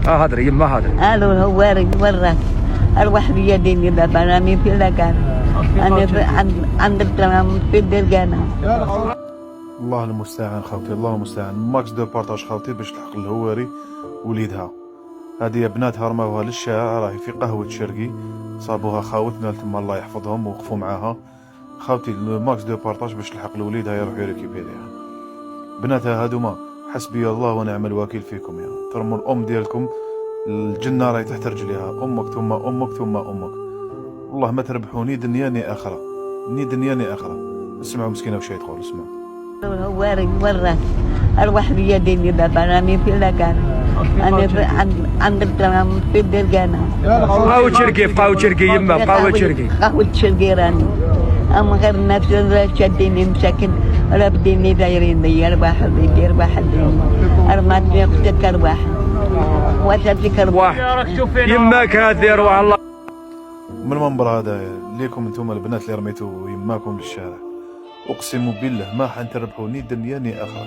هضري يما هضري. الو هواري وراك اروح بيديني بابا راني في لكان انا عند الترام في الدرقانه. الله المستعان خاوتي، الله المستعان. ماكس دو بارطاج خاوتي باش تلحق الهواري وليدها. هذه بناتها رماوها للشارع، راهي في قهوة شرقي، صابوها خاوتنا تما الله يحفظهم ووقفوا معاها. خاوتي ماكس دو بارطاج باش تلحق لوليدها يروحوا يريكيبيريها. بناتها هادوما حسبي الله ونعم الوكيل فيكم يا ترموا الام ديالكم الجنة راهي تحت رجليها، امك ثم امك ثم امك. والله ما تربحوا ني دنيا ني اخره، ني دنيا ني اخره. اسمعوا مسكينه وش تقول، اسمعوا. هواري وراك اروح بيديني بابا راني في لكان انا عند الترام في الدرقانه. قهوة شرقي في قهوة شرقي يما، في قهوة شرقي. قهوة شرقي راني. اما غير الناس شاديني مساكن رابديني دايريني ارباح بيدي ارباح الدين ارماتني اختك ارباح واتاتك ارباح يماك هذه روح الله. من المنبر هذا ليكم انتم البنات اللي رميتوا يماكم للشارع، اقسم بالله ما حنتربحوا ني دنيا ني اخره.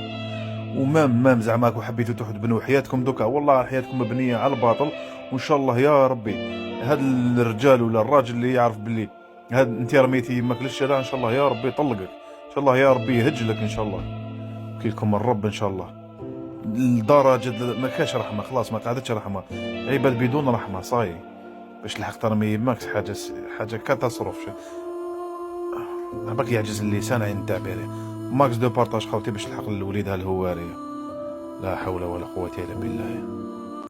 ومام زعماكم حبيتوا تحدبنوا حياتكم دوكا، والله حياتكم مبنيه على الباطل. وان شاء الله يا ربي هذا الرجال ولا الراجل اللي يعرف باللي هاد انت رميتي يماك للشارع، ان شاء الله يا ربي يطلقك، ان شاء الله يا ربي يهجلك ان شاء الله. وكيلكم الرب ان شاء الله. لدرجه ما كاش رحمه، خلاص ما قعدتش رحمه، عباد بدون رحمه صاي. باش لحق ترمي يماك حاجه كاتاستروف. باقي يعجز اللسان عن التعبير. ماكس دو بارطاج خاوتي باش تلحق لوليدها الهواريه. لا حول ولا قوه الا بالله.